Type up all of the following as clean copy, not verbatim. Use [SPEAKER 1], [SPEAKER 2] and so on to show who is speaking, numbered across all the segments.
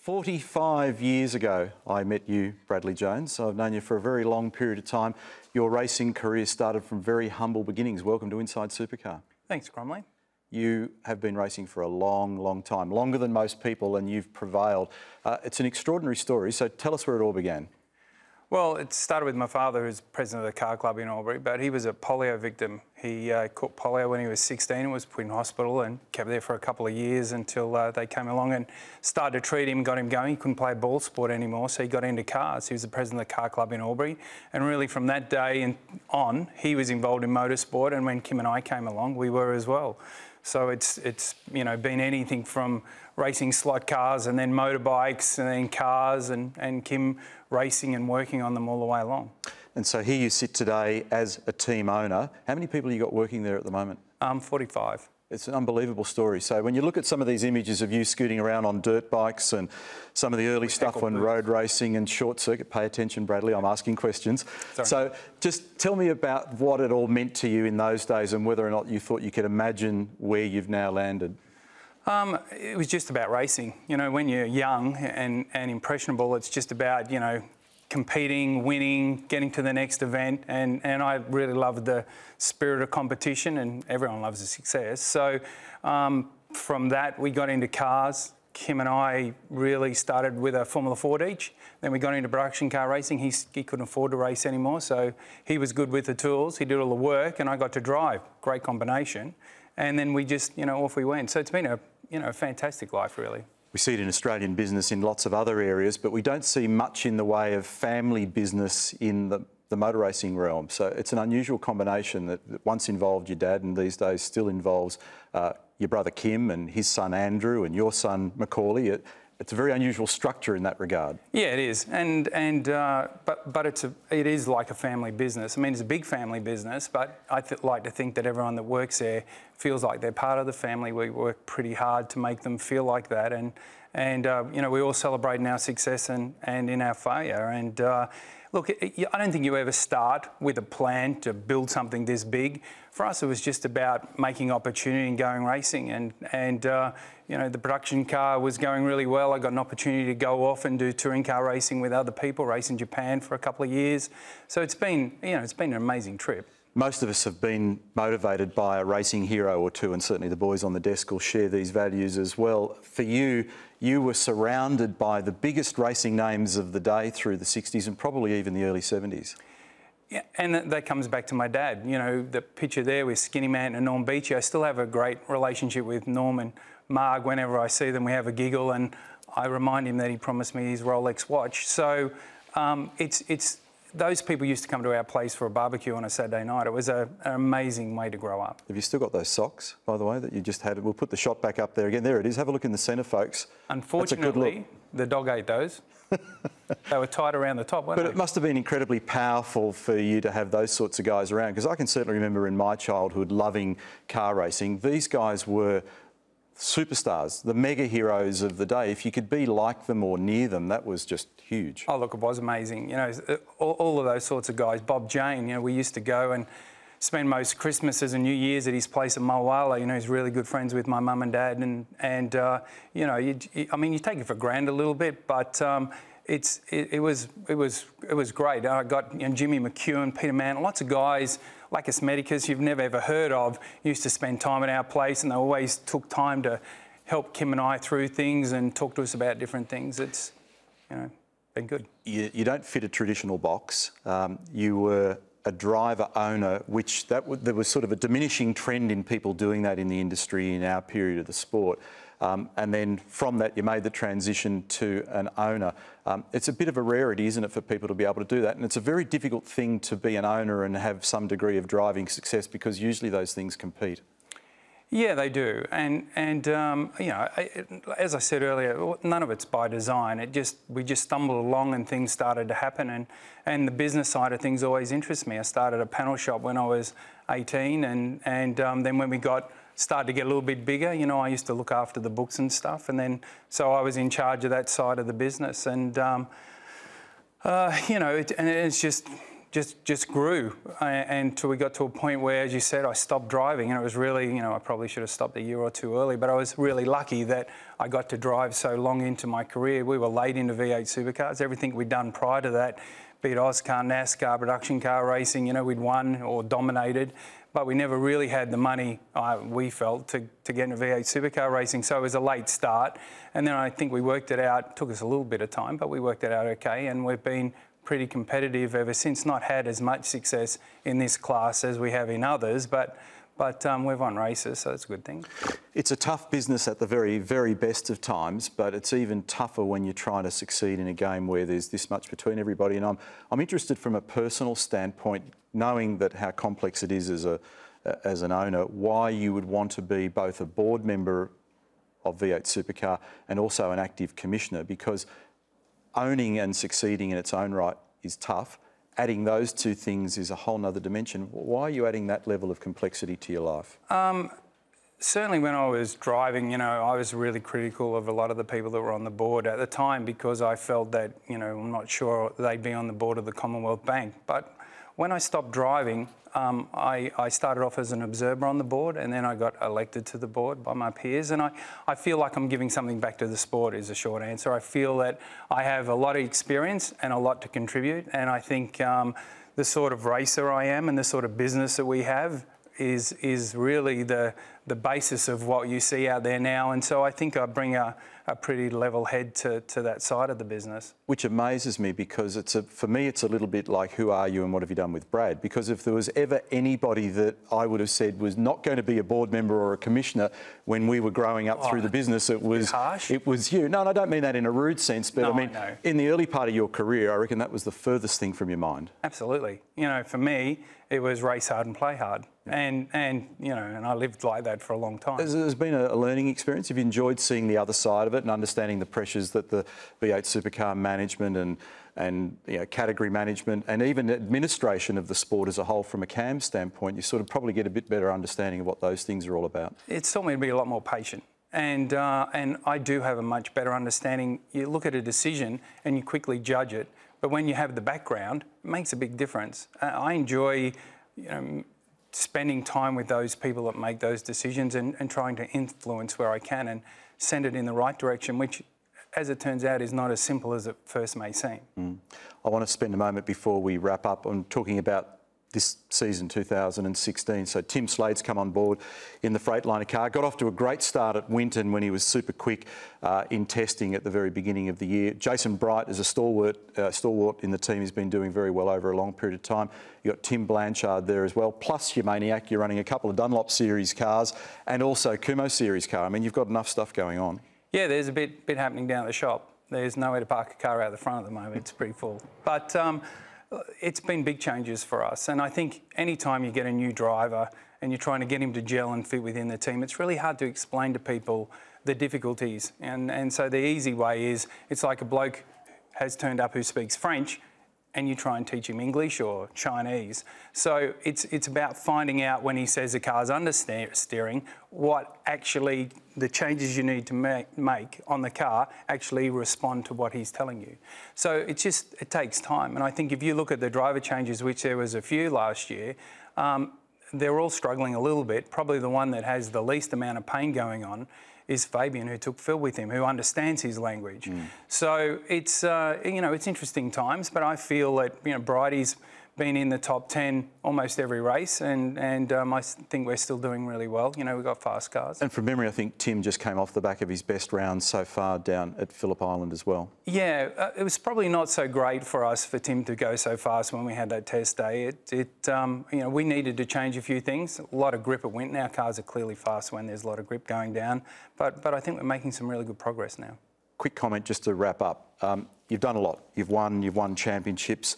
[SPEAKER 1] 45 years ago, I met you, Bradley Jones. So I've known you for a very long period of time. Your racing career started from very humble beginnings. Welcome to Inside Supercar.
[SPEAKER 2] Thanks, Cromley.
[SPEAKER 1] You have been racing for a long, long time, longer than most people, and you've prevailed. It's an extraordinary story, so tell us where it all began.
[SPEAKER 2] Well, it started with my father, who's president of the car club in Albury, but he was a polio victim. He caught polio when he was 16 and was put in hospital and kept there for a couple of years until they came along and started to treat him, got him going. He couldn't play ball sport anymore, so he got into cars. He was the president of the car club in Albury, and really from that day and on, he was involved in motorsport, and when Kim and I came along, we were as well. So it's you know, been anything from racing slot cars and then motorbikes and then cars, and Kim racing and working on them all the way along.
[SPEAKER 1] And so here you sit today as a team owner. How many people have you got working there at the moment?
[SPEAKER 2] 45.
[SPEAKER 1] It's an unbelievable story. So when you look at some of these images of you scooting around on dirt bikes and some of the early stuff on road racing and short circuit, pay attention, Bradley, I'm asking questions.
[SPEAKER 2] Sorry.
[SPEAKER 1] So just tell me about what it all meant to you in those days and whether or not you thought you could imagine where you've now landed.
[SPEAKER 2] It was just about racing. You know, when you're young and impressionable, it's just about, you know, competing, winning, getting to the next event, and I really loved the spirit of competition, and everyone loves a success. So from that, we got into cars. Kim and I really started with a Formula Ford each. Then we got into production car racing. He couldn't afford to race anymore, so he was good with the tools. He did all the work, and I got to drive. Great combination. And then we just, you know, off we went. So it's been a, you know, fantastic life, really. We
[SPEAKER 1] see it in Australian business in lots of other areas, but we don't see much in the way of family business in the motor racing realm. So it's an unusual combination that once involved your dad and these days still involves your brother Kim and his son Andrew and your son Macaulay. It's a very unusual structure in that regard.
[SPEAKER 2] Yeah, it is, but it is like a family business. I mean, it's a big family business, but I like to think that everyone that works there feels like they're part of the family. We work pretty hard to make them feel like that, and you know, we all celebrate in our success and in our failure. And look, I don't think you ever start with a plan to build something this big. For us, it was just about making opportunity and going racing, and you know, the production car was going really well. I got an opportunity to go off and do touring car racing with other people, race in Japan for a couple of years. So it's been, you know, it's been an amazing trip.
[SPEAKER 1] Most of us have been motivated by a racing hero or two, and certainly the boys on the desk will share these values as well. For you, you were surrounded by the biggest racing names of the day through the 60s and probably even the early 70s.
[SPEAKER 2] Yeah, and that comes back to my dad. You know, the picture there with Skinny Man and Norm Beachy. I still have a great relationship with Norm and Marg. Whenever I see them, we have a giggle, and I remind him that he promised me his Rolex watch. So it's those people used to come to our place for a barbecue on a Saturday night. It was an amazing way to grow up.
[SPEAKER 1] Have you still got those socks, by the way, that you just had? We'll put the shot back up there again. There it is. Have a look in the centre, folks.
[SPEAKER 2] Unfortunately, the dog ate those. They were tied around the top, weren't they?
[SPEAKER 1] But it must have been incredibly powerful for you to have those sorts of guys around, because I can certainly remember in my childhood loving car racing. These guys were superstars, the mega heroes of the day. If you could be like them or near them, that was just huge.
[SPEAKER 2] Oh, look, it was amazing. You know, all of those sorts of guys. Bob Jane, you know, we used to go and spend most Christmases and New Year's at his place at Mulwala. You know, he's really good friends with my mum and dad, and you know, I mean, you take it for granted a little bit, but it was great. I got, you know, Jimmy McEwen, Peter Mann, lots of guys like Medicus you've never ever heard of used to spend time at our place, and they always took time to help Kim and I through things and talk to us about different things. It's, you know, been good.
[SPEAKER 1] You don't fit a traditional box. You were a driver owner, which there was sort of a diminishing trend in people doing that in the industry in our period of the sport. And then from that, you made the transition to an owner. It's a bit of a rarity, isn't it, for people to be able to do that? And it's a very difficult thing to be an owner and have some degree of driving success, because usually those things compete.
[SPEAKER 2] Yeah, they do, and you know, as I said earlier, none of it's by design. We just stumbled along and things started to happen, and the business side of things always interests me. I started a panel shop when I was 18, and then when we started to get a little bit bigger, you know, I used to look after the books and stuff, and then so I was in charge of that side of the business, and you know, and it's just just grew until we got to a point where, as you said, I stopped driving, and it was really, I probably should have stopped a year or two early, but I was really lucky that I got to drive so long into my career. We were late into V8 Supercars. Everything we'd done prior to that, be it Oscar, NASCAR, production car racing, we'd won or dominated, but we never really had the money, we felt, to get into V8 Supercar racing. So it was a late start, and then I think we worked it out. It took us a little bit of time, but we worked it out okay, and we've been pretty competitive ever since. Not had as much success in this class as we have in others, but we've won races, so it's a good thing.
[SPEAKER 1] It's a tough business at the very, very best of times, but it's even tougher when you're trying to succeed in a game where there's this much between everybody. And I'm interested from a personal standpoint, knowing that how complex it is as an owner, why you would want to be both a board member of V8 Supercar and also an active commissioner, because owning and succeeding in its own right is tough. Adding those two things is a whole nother dimension. Why are you adding that level of complexity to your life?
[SPEAKER 2] Certainly when I was driving, I was really critical of a lot of the people that were on the board at the time, because I felt that, I'm not sure they'd be on the board of the Commonwealth Bank. But when I stopped driving, I started off as an observer on the board, and then I got elected to the board by my peers. And I feel like I'm giving something back to the sport is a short answer. I feel that I have a lot of experience and a lot to contribute. And I think the sort of racer I am and the sort of business that we have is really the basis of what you see out there now. And so I think I bring a pretty level head to that side of the business.
[SPEAKER 1] Which amazes me, because for me it's a little bit like, who are you and what have you done with Brad? Because if there was ever anybody that I would have said was not going to be a board member or a commissioner when we were growing up through the business, it was you. No, and I don't mean that in a rude sense, but I mean, in the early part of your career, I reckon that was the furthest thing from your mind.
[SPEAKER 2] Absolutely. For me, it was race hard and play hard. And I lived like that for a long time.
[SPEAKER 1] There's been a learning experience. Have you enjoyed seeing the other side of it and understanding the pressures that the V8 Supercar management and category management and even administration of the sport as a whole from a CAM standpoint, you sort of probably get a bit better understanding of what those things are all about? It's
[SPEAKER 2] taught me to be a lot more patient. And I do have a much better understanding. You look at a decision and you quickly judge it, but when you have the background, it makes a big difference. I enjoy, spending time with those people that make those decisions and trying to influence where I can and send it in the right direction, which, as it turns out, is not as simple as it first may seem. I want to spend a moment before we wrap up on talking about this season 2016. So Tim Slade's come on board in the Freightliner car. Got off to a great start at Winton when he was super quick in testing at the very beginning of the year. Jason Bright is a stalwart in the team. He's been doing very well over a long period of time. You've got Tim Blanchard there as well, plus your Maniac. You're running a couple of Dunlop Series cars and also Kumho Series car. I mean, you've got enough stuff going on. Yeah, there's a bit happening down at the shop. There's nowhere to park a car out the front at the moment. It's pretty full. But it's been big changes for us, and I think any time you get a new driver and you're trying to get him to gel and fit within the team, it's really hard to explain to people the difficulties. And so the easy way is, it's like a bloke has turned up who speaks French and you try and teach him English or Chinese. So it's about finding out, when he says the car's understeering, what actually the changes you need to make on the car actually respond to what he's telling you. So it takes time. And I think if you look at the driver changes, which there was a few last year, they're all struggling a little bit. Probably the one that has the least amount of pain going on is Fabian, who took Phil with him, who understands his language. So it's it's interesting times, but I feel that Bridie's been in the top 10 almost every race, and I think we're still doing really well. We've got fast cars. And from memory, I think Tim just came off the back of his best round so far down at Phillip Island as well. Yeah, it was probably not so great for us for Tim to go so fast when we had that test day. We needed to change a few things. A lot of grip at Winton. Our cars are clearly fast when there's a lot of grip going down, but I think we're making some really good progress now. Quick comment just to wrap up. You've done a lot. You've won championships.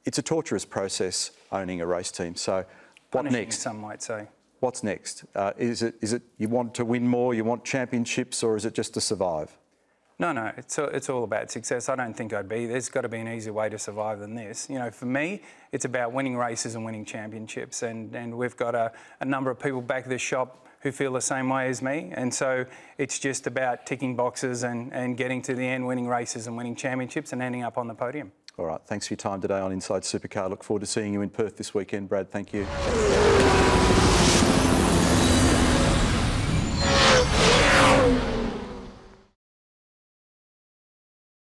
[SPEAKER 2] It's a torturous process owning a race team. So what next? Some might say. What's next? Is it you want to win more, you want championships, or is it just to survive? No, it's all about success. I don't think there's got to be an easier way to survive than this. For me, it's about winning races and winning championships. And we've got a number of people back at the shop who feel the same way as me. And so it's just about ticking boxes and getting to the end, winning races and winning championships and ending up on the podium.
[SPEAKER 1] All right, thanks for your time today on Inside Supercar. Look forward to seeing you in Perth this weekend, Brad. Thank you.